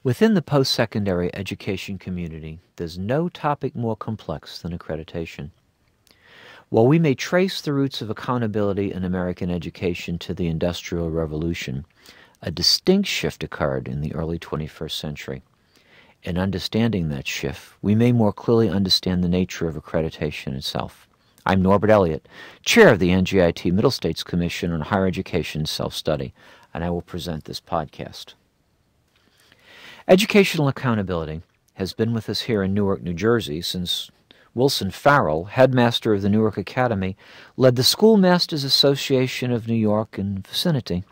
Within the post-secondary education community, there's no topic more complex than accreditation. While we may trace the roots of accountability in American education to the Industrial Revolution, a distinct shift occurred in the early 21st century. In understanding that shift, we may more clearly understand the nature of accreditation itself. I'm Norbert Elliot, Chair of the NJIT Middle States Commission on Higher Education Self-Study, and I will present this podcast. Educational accountability has been with us here in Newark, New Jersey since Wilson Farrell, headmaster of the Newark Academy, led the Schoolmasters Association of New York and vicinity.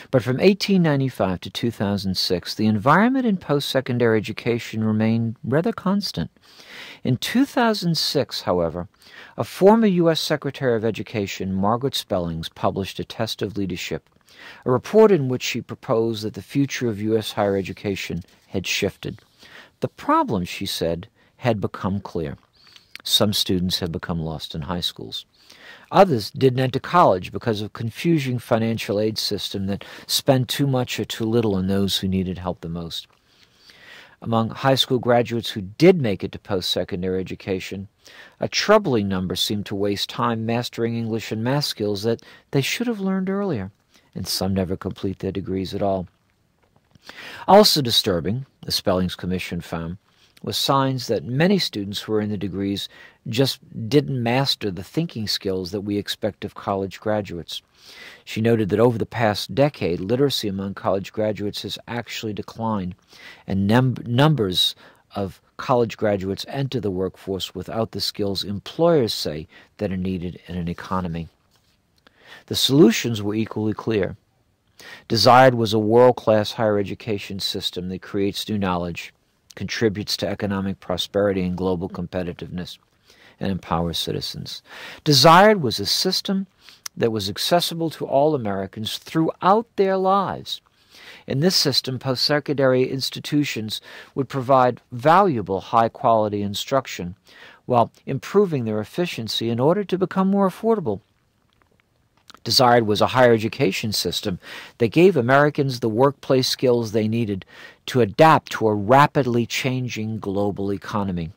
But from 1895 to 2006, the environment in post-secondary education remained rather constant. In 2006, however, a former U.S. Secretary of Education, Margaret Spellings, published a test of leadership, a report in which she proposed that the future of U.S. higher education had shifted. The problem, she said, had become clear. Some students had become lost in high schools. Others didn't enter college because of a confusing financial aid system that spent too much or too little on those who needed help the most. Among high school graduates who did make it to post-secondary education, a troubling number seemed to waste time mastering English and math skills that they should have learned earlier, and some never complete their degrees at all. Also disturbing, the Spellings Commission found, was signs that many students who were in the degrees just didn't master the thinking skills that we expect of college graduates. She noted that over the past decade, literacy among college graduates has actually declined, and numbers of college graduates enter the workforce without the skills employers say that are needed in an economy. The solutions were equally clear. Desired was a world-class higher education system that creates new knowledge, contributes to economic prosperity and global competitiveness, and empowers citizens. Desired was a system that was accessible to all Americans throughout their lives. In this system, post-secondary institutions would provide valuable, high-quality instruction while improving their efficiency in order to become more affordable. Desired was a higher education system that gave Americans the workplace skills they needed to adapt to a rapidly changing global economy.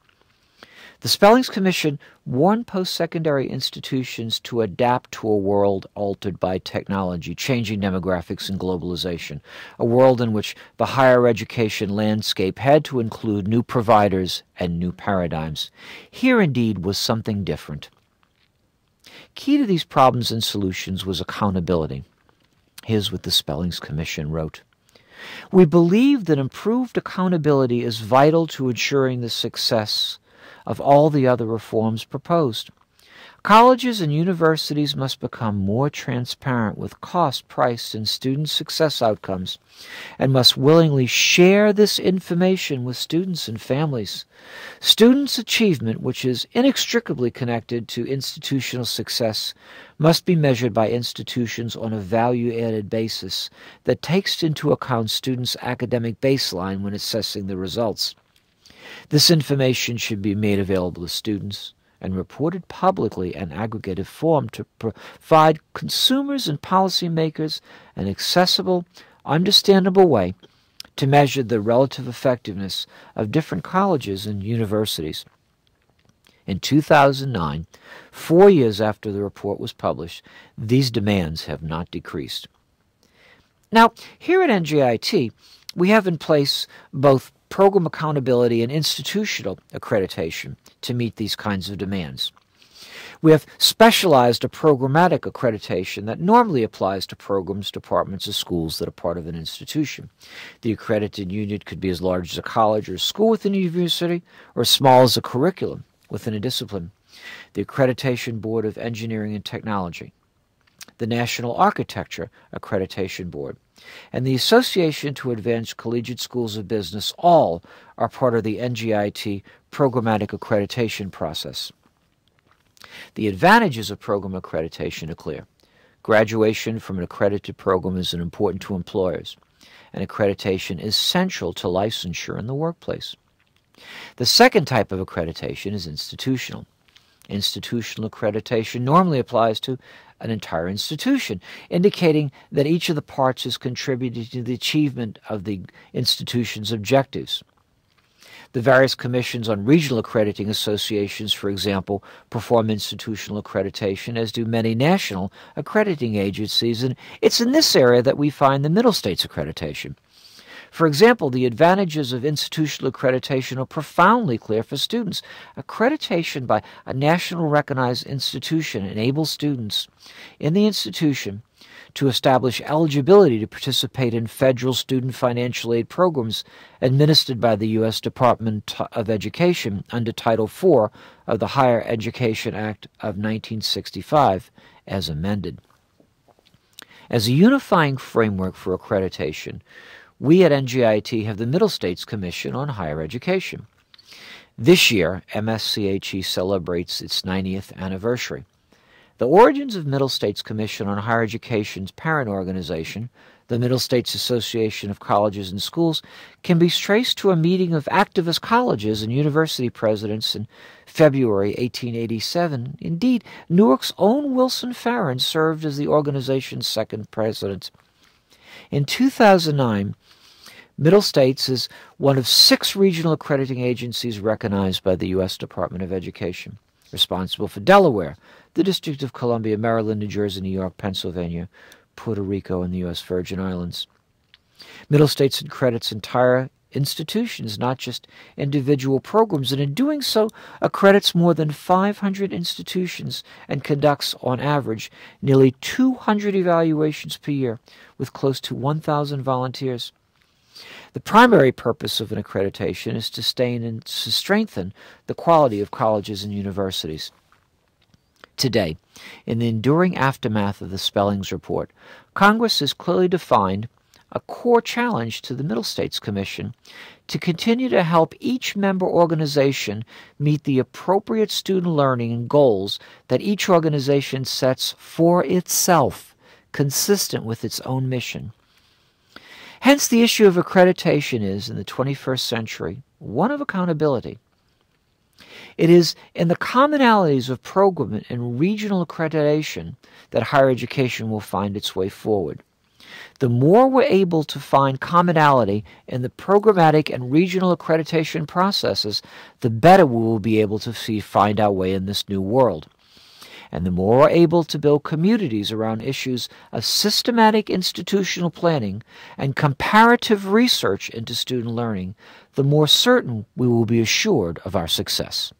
The Spellings Commission warned post-secondary institutions to adapt to a world altered by technology, changing demographics and globalization, a world in which the higher education landscape had to include new providers and new paradigms. Here indeed was something different. Key to these problems and solutions was accountability. Here's what the Spellings Commission wrote. We believe that improved accountability is vital to ensuring the success of all the other reforms proposed. Colleges and universities must become more transparent with cost, price, and student success outcomes, and must willingly share this information with students and families. Students' achievement, which is inextricably connected to institutional success, must be measured by institutions on a value-added basis that takes into account students' academic baseline when assessing the results. This information should be made available to students and reported publicly in aggregated form to provide consumers and policymakers an accessible, understandable way to measure the relative effectiveness of different colleges and universities. In 2009, 4 years after the report was published, these demands have not decreased. Now, here at NJIT, we have in place both program accountability and institutional accreditation to meet these kinds of demands. We have specialized a programmatic accreditation that normally applies to programs, departments, or schools that are part of an institution. The accredited unit could be as large as a college or a school within a university, or as small as a curriculum within a discipline. The Accreditation Board of Engineering and Technology, the National Architecture Accreditation Board, and the Association to Advance Collegiate Schools of Business all are part of the NJIT programmatic accreditation process. The advantages of program accreditation are clear. Graduation from an accredited program is important to employers, and accreditation is central to licensure in the workplace. The second type of accreditation is institutional. Institutional accreditation normally applies to an entire institution, indicating that each of the parts is contributing to the achievement of the institution's objectives. The various commissions on regional accrediting associations, for example, perform institutional accreditation, as do many national accrediting agencies, and it's in this area that we find the Middle States accreditation. For example, the advantages of institutional accreditation are profoundly clear for students. Accreditation by a national recognized institution enables students in the institution to establish eligibility to participate in federal student financial aid programs administered by the U.S. Department of Education under Title IV of the Higher Education Act of 1965, as amended. As a unifying framework for accreditation, we at NJIT have the Middle States Commission on Higher Education. This year, MSCHE celebrates its 90th anniversary. The origins of Middle States Commission on Higher Education's parent organization, the Middle States Association of Colleges and Schools, can be traced to a meeting of activist colleges and university presidents in February 1887. Indeed, Newark's own Wilson Farron served as the organization's second president. In 2009, Middle States is one of 6 regional accrediting agencies recognized by the U.S. Department of Education, responsible for Delaware, the District of Columbia, Maryland, New Jersey, New York, Pennsylvania, Puerto Rico, and the U.S. Virgin Islands. Middle States accredits entire institutions, not just individual programs, and in doing so accredits more than 500 institutions and conducts, on average, nearly 200 evaluations per year with close to 1,000 volunteers. The primary purpose of an accreditation is to sustain and to strengthen the quality of colleges and universities. Today, in the enduring aftermath of the Spellings Report, Congress has clearly defined a core challenge to the Middle States Commission to continue to help each member organization meet the appropriate student learning and goals that each organization sets for itself, consistent with its own mission. Hence, the issue of accreditation is, in the 21st century, one of accountability. It is in the commonalities of program and regional accreditation that higher education will find its way forward. The more we're able to find commonality in the programmatic and regional accreditation processes, the better we will be able to find our way in this new world. And the more we're able to build communities around issues of systematic institutional planning and comparative research into student learning, the more certain we will be assured of our success.